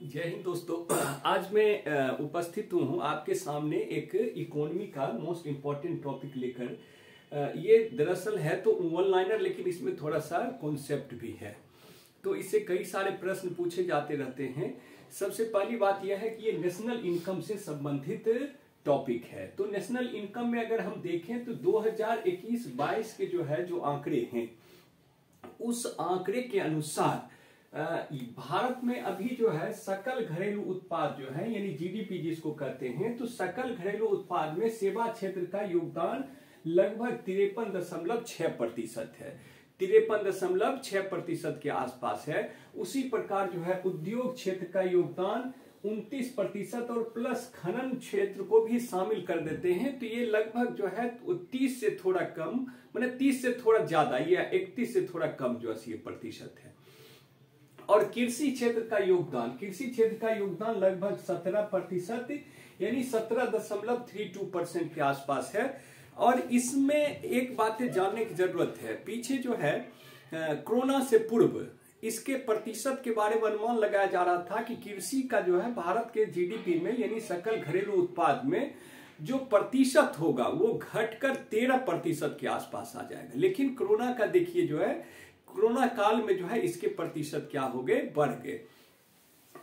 जय हिंद दोस्तों। आज मैं उपस्थित हूँ आपके सामने एक इकोनॉमी का मोस्ट इम्पॉर्टेंट टॉपिक लेकर। ये दरअसल है तो वन लाइनर, लेकिन इसमें थोड़ा सा कॉन्सेप्ट भी है, तो इससे कई सारे प्रश्न पूछे जाते रहते हैं। सबसे पहली बात यह है कि ये नेशनल इनकम से संबंधित टॉपिक है। तो नेशनल इनकम में अगर हम देखें तो 2021-22 के जो आंकड़े हैं, उस आंकड़े के अनुसार भारत में अभी सकल घरेलू उत्पाद यानी जीडीपी जिसको कहते हैं, तो सकल घरेलू उत्पाद में सेवा क्षेत्र का योगदान लगभग 53.6% है। 53.6% के आसपास है। उसी प्रकार उद्योग क्षेत्र का योगदान 29% और प्लस खनन क्षेत्र को भी शामिल कर देते हैं, तो ये लगभग 30 से थोड़ा कम, माने 30 से थोड़ा ज्यादा, ये 31 से थोड़ा कम 80% है। और कृषि क्षेत्र का योगदान लगभग 17%, यानी 17.32% के आसपास है। और इसमें एक बात जानने की जरूरत है, पीछे कोरोना से पूर्व इसके प्रतिशत के बारे में अनुमान लगाया जा रहा था कि कृषि का भारत के जीडीपी में यानी सकल घरेलू उत्पाद में जो प्रतिशत होगा वो घटकर 13% के आसपास आ जाएगा। लेकिन कोरोना का देखिए कोरोना काल में इसके प्रतिशत क्या हो गए, बढ़ गए।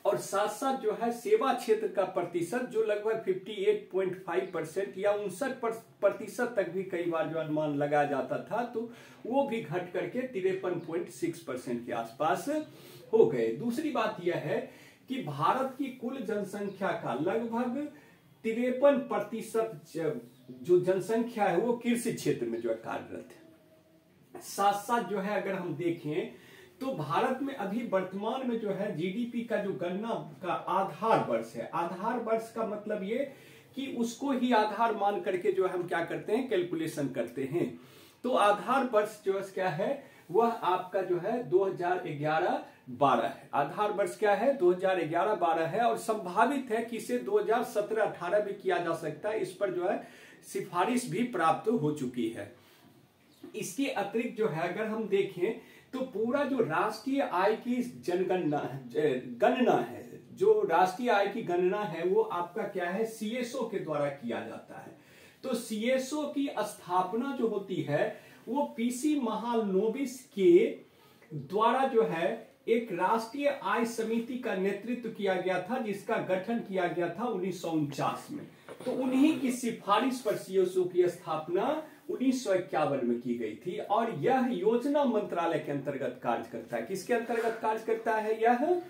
और साथ साथ सेवा क्षेत्र का प्रतिशत जो लगभग 58.5% या 59% तक भी कई बार अनुमान लगाया जाता था, तो वो भी घट करके 53.6% के आसपास हो गए। दूसरी बात यह है कि भारत की कुल जनसंख्या का लगभग 53% जो जनसंख्या है वो कृषि क्षेत्र में कार्यरत है। साथ साथ अगर हम देखें तो भारत में अभी वर्तमान में जीडीपी का जो गणना का आधार वर्ष है, आधार वर्ष का मतलब ये कि उसको ही आधार मान करके हम क्या करते हैं, कैलकुलेशन करते हैं। तो आधार वर्ष क्या है, वह आपका 2011-12 है। आधार वर्ष क्या है, 2011-12 है। और संभावित है कि इसे 2017-18 भी किया जा सकता है। इस पर सिफारिश भी प्राप्त हो चुकी है। इसके अतिरिक्त अगर हम देखें तो पूरा जो राष्ट्रीय आय की गणना है, जो राष्ट्रीय आय की गणना है वो आपका क्या है, सीएसओ के द्वारा किया जाता है। तो सीएसओ की स्थापना जो होती है वो पीसी महालनोबिस के द्वारा एक राष्ट्रीय आय समिति का नेतृत्व किया गया था, जिसका गठन किया गया था 1949 में। तो उन्हीं की सिफारिश पर सीएसओ की स्थापना 1951 में की गई थी। और यह योजना मंत्रालय के अंतर्गत कार्य करता है। किसके अंतर्गत कार्य करता है, यह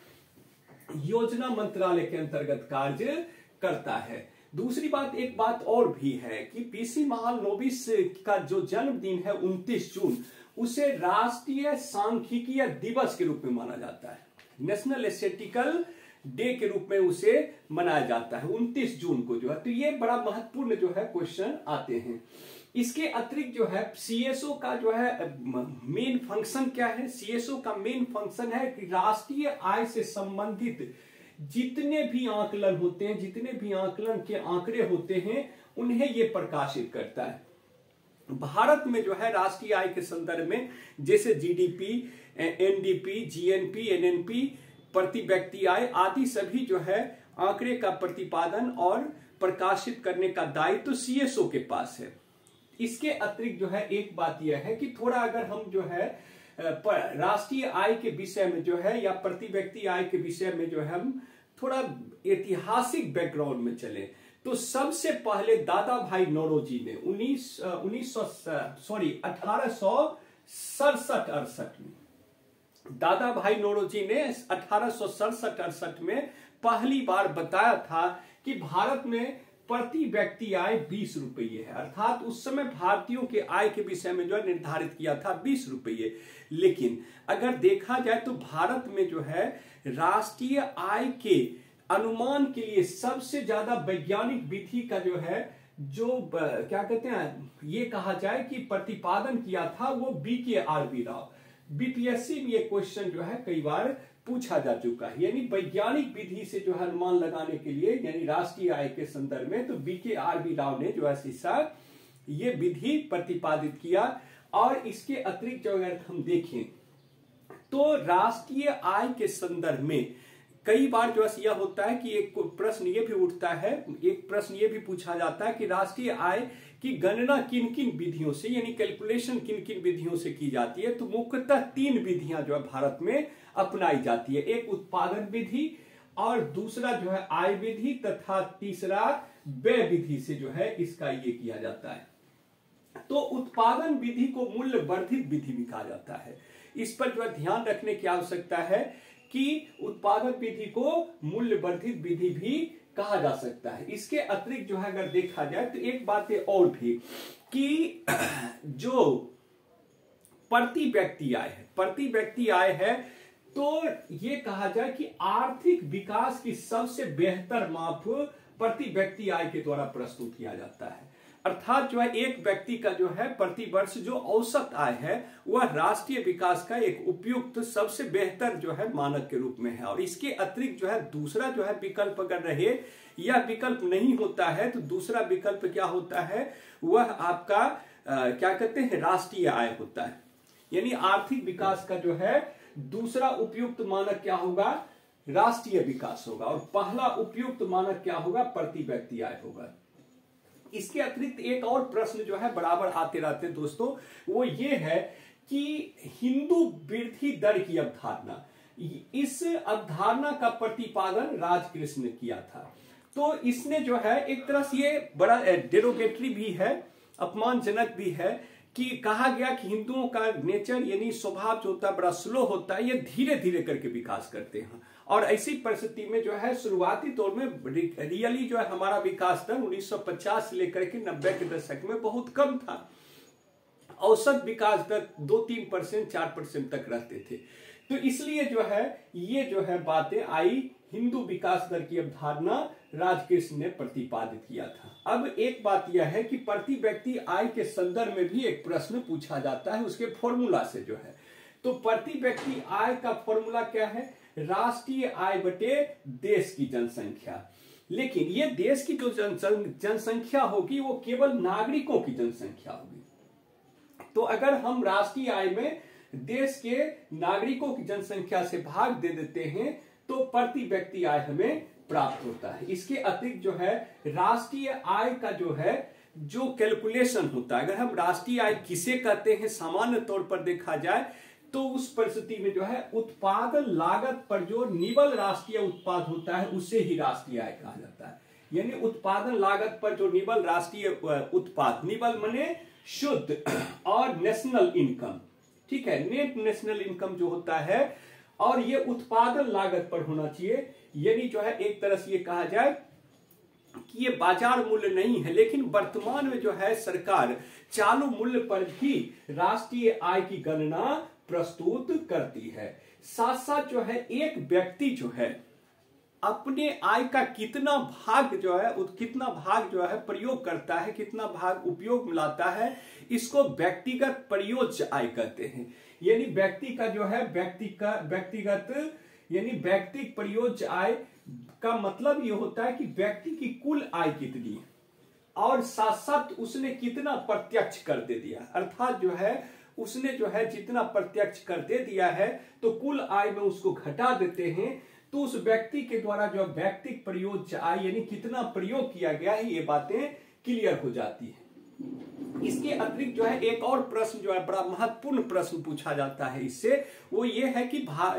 योजना मंत्रालय के अंतर्गत कार्य करता है। दूसरी बात, एक बात और भी है कि पीसी महालनोबिस का जो जन्मदिन है 29 जून, उसे राष्ट्रीय सांख्यिकीय दिवस के रूप में माना जाता है। नेशनल स्टैटिस्टिकल डे के रूप में उसे मनाया जाता है 29 जून को तो ये बड़ा महत्वपूर्ण क्वेश्चन आते हैं। इसके अतिरिक्त सीएसओ का मेन फंक्शन क्या है, सीएसओ का मेन फंक्शन है कि राष्ट्रीय आय से संबंधित जितने भी आकलन होते हैं, जितने भी आकलन के आंकड़े होते हैं, उन्हें ये प्रकाशित करता है। भारत में राष्ट्रीय आय के संदर्भ में जैसे जीडीपी, एनडीपी, जीएनपी, एनएनपी, प्रति व्यक्ति आय आदि सभी आंकड़े का प्रतिपादन और प्रकाशित करने का दायित्व सीएसओ के पास है। इसके अतिरिक्त एक बात यह है कि थोड़ा अगर हम राष्ट्रीय आय के विषय में या प्रति व्यक्ति आय के विषय में हम थोड़ा ऐतिहासिक बैकग्राउंड में चले, तो सबसे पहले दादा भाई नौरोजी ने 1867-68 में, दादा भाई नौरोजी ने 1867-68 में पहली बार बताया था कि भारत में प्रति व्यक्ति आय 20 रुपये है। अर्थात उस समय भारतीयों के आय के विषय में निर्धारित किया था 20 रुपये। लेकिन अगर देखा जाए तो भारत में राष्ट्रीय आय के अनुमान के लिए सबसे ज्यादा वैज्ञानिक विधि का क्या कहते हैं, ये कहा जाए कि प्रतिपादन किया था वो BKRB राव। बीपीएससी में ये क्वेश्चन कई बार पूछा जा चुका है, यानी वैज्ञानिक विधि से अनुमान लगाने के लिए, यानी राष्ट्रीय आय के संदर्भ में, तो BKRB राव ने ये विधि प्रतिपादित किया। और इसके अतिरिक्त अगर हम देखें तो राष्ट्रीय आय के संदर्भ में कई बार जो है यह होता है कि एक प्रश्न ये भी उठता है, एक प्रश्न ये भी पूछा जाता है कि राष्ट्रीय आय की गणना किन किन विधियों से, यानी कैलकुलेशन किन किन विधियों से की जाती है। तो मुख्यतः 3 विधियां जो है भारत में अपनाई जाती है, एक उत्पादन विधि और दूसरा जो है आय विधि तथा तीसरा व्यय विधि से जो है इसका ये किया जाता है। तो उत्पादन विधि को मूल्य वर्धित विधि भी कहा जाता है। इस पर जो है ध्यान रखने की आवश्यकता है कि उत्पादन विधि को मूल्य वर्धित विधि भी कहा जा सकता है। इसके अतिरिक्त जो है अगर देखा जाए तो एक बात और भी कि जो प्रति व्यक्ति आय है, प्रति व्यक्ति आय है, तो ये कहा जाए कि आर्थिक विकास की सबसे बेहतर माप प्रति व्यक्ति आय के द्वारा प्रस्तुत किया जाता है। अर्थात जो है एक व्यक्ति का जो है प्रति वर्ष जो औसत आय है वह राष्ट्रीय विकास का एक उपयुक्त सबसे बेहतर जो है मानक के रूप में है। और इसके अतिरिक्त जो है दूसरा जो है विकल्प अगर रहे या विकल्प नहीं होता है तो दूसरा विकल्प क्या होता है, वह आपका क्या कहते हैं राष्ट्रीय आय होता है। यानी आर्थिक विकास का जो है दूसरा उपयुक्त मानक क्या होगा, राष्ट्रीय विकास होगा, और पहला उपयुक्त मानक क्या होगा, प्रति व्यक्ति आय होगा। इसके अतिरिक्त एक और प्रश्न जो है बराबर आते रहते हैं दोस्तों, वो ये है कि हिंदू वृद्धि दर की अवधारणा, इस अवधारणा का प्रतिपादन राजकृष्ण ने किया था। तो इसने जो है एक तरह से ये बड़ा डेरोगेटरी भी है, अपमानजनक भी है कि कहा गया कि हिंदुओं का नेचर यानी स्वभाव जो होता है बड़ा स्लो होता है, ये धीरे धीरे करके विकास करते हैं। और ऐसी परिस्थिति में जो है शुरुआती दौर में रियली जो है हमारा विकास दर 1950 से लेकर के 90 के दशक में बहुत कम था। औसत विकास दर 2-3%, 4% तक रहते थे। तो इसलिए जो है ये जो है बातें आई, हिंदू विकास दर की अवधारणा राजकृष्ण ने प्रतिपादित किया था। अब एक बात यह है कि प्रति व्यक्ति आय के संदर्भ में भी एक प्रश्न पूछा जाता है उसके फॉर्मूला से जो है। तो प्रति व्यक्ति आय का फॉर्मूला क्या है, राष्ट्रीय आय बटे देश की जनसंख्या। लेकिन ये देश की जो जनसंख्या होगी वो केवल नागरिकों की जनसंख्या होगी। तो अगर हम राष्ट्रीय आय में देश के नागरिकों की जनसंख्या से भाग दे देते हैं तो प्रति व्यक्ति आय हमें प्राप्त होता है। इसके अतिरिक्त जो है राष्ट्रीय आय का जो है जो कैलकुलेशन होता है, अगर हम राष्ट्रीय आय किसे कहते हैं सामान्य तौर पर देखा जाए तो उस परिस्थिति में जो है उत्पादन लागत पर जो निवल राष्ट्रीय उत्पाद होता है उसे ही राष्ट्रीय आय कहा जाता है। यानी उत्पादन लागत पर जो निवल राष्ट्रीय उत्पाद, निवल माने शुद्ध, और नेशनल इनकम, ठीक है, नेट नेशनल इनकम जो होता है, और ये उत्पादन लागत पर होना चाहिए। यानी जो है एक तरह से ये कहा जाए कि ये बाजार मूल्य नहीं है, लेकिन वर्तमान में जो है सरकार चालू मूल्य पर भी राष्ट्रीय आय की गणना प्रस्तुत करती है। साथ साथ जो है एक व्यक्ति जो है अपने आय का कितना भाग जो है प्रयोग करता है, कितना भाग उपयोग में लाता है, इसको व्यक्तिगत प्रयोज्य आय कहते हैं। यानी व्यक्ति का जो है व्यक्तिगत यानी व्यक्तिगत प्रयोज्य आय का मतलब ये होता है कि व्यक्ति की कुल आय कितनी है और साथ साथ उसने कितना प्रत्यक्ष कर दे दिया, अर्थात जो है उसने जो है जितना प्रत्यक्ष कर दे दिया है तो कुल आय में उसको घटा देते हैं, तो उस व्यक्ति के द्वारा जो व्यक्तिगत प्रयोज्य आय यानी कितना प्रयोग किया गया है ये बातें क्लियर हो जाती है। इसके अतिरिक्त जो है एक और प्रश्न जो है बड़ा महत्वपूर्ण प्रश्न पूछा जाता है इससे, वो ये है कि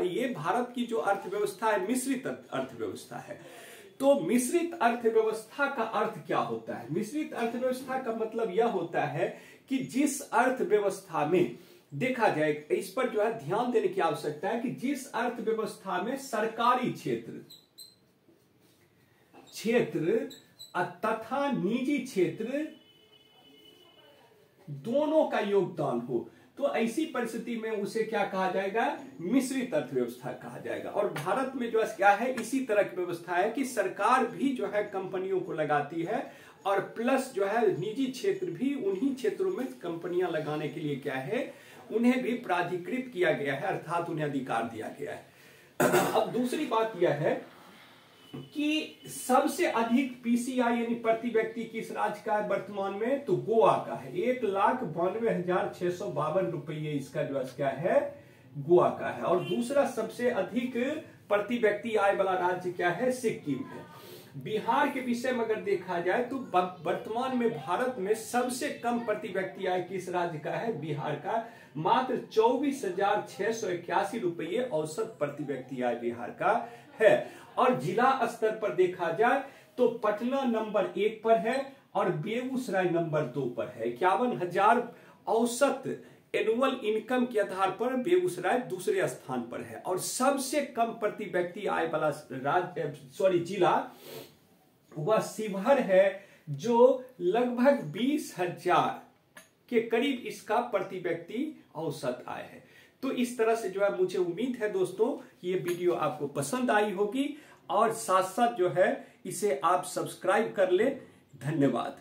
ये भारत की जो अर्थव्यवस्था है मिश्रित अर्थव्यवस्था है। तो मिश्रित अर्थव्यवस्था का अर्थ क्या होता है? मिश्रित अर्थव्यवस्था का मतलब यह होता है कि जिस अर्थव्यवस्था में देखा जाए, इस पर जो है ध्यान देने की आवश्यकता है कि जिस अर्थव्यवस्था में सरकारी क्षेत्र तथा निजी क्षेत्र दोनों का योगदान हो, तो ऐसी परिस्थिति में उसे क्या कहा जाएगा? मिश्रित अर्थव्यवस्था कहा जाएगा। और भारत में जो क्या है इसी तरह की व्यवस्था है कि सरकार भी जो है कंपनियों को लगाती है और प्लस जो है निजी क्षेत्र भी उन्हीं क्षेत्रों में कंपनियां लगाने के लिए क्या है उन्हें भी प्राधिकृत किया गया है, अर्थात उन्हें अधिकार दिया गया है। अब दूसरी बात यह है कि सबसे अधिक पीसीआई यानी प्रति व्यक्ति किस राज्य का है वर्तमान में? तो गोवा का है। 1,92,652 रुपये इसका जो क्या है गोवा का है। और दूसरा सबसे अधिक प्रति व्यक्ति आय वाला राज्य क्या है? सिक्किम है। बिहार के विषय में अगर देखा जाए तो वर्तमान में भारत में सबसे कम प्रति व्यक्ति आय किस राज्य का है? बिहार का। मात्र 24,681 रुपये औसत प्रति व्यक्ति आय बिहार का है। और जिला स्तर पर देखा जाए तो पटना नंबर 1 पर है और बेगूसराय नंबर 2 पर है। 51,000 औसत एनुअल इनकम के आधार पर बेगूसराय दूसरे स्थान पर है। और सबसे कम प्रति व्यक्ति आय वाला जिला वह शिवहर है, जो लगभग 20,000 के करीब इसका प्रति व्यक्ति औसत आय है। तो इस तरह से जो है मुझे उम्मीद है दोस्तों ये वीडियो आपको पसंद आई होगी और साथ साथ जो है इसे आप सब्सक्राइब कर ले। धन्यवाद।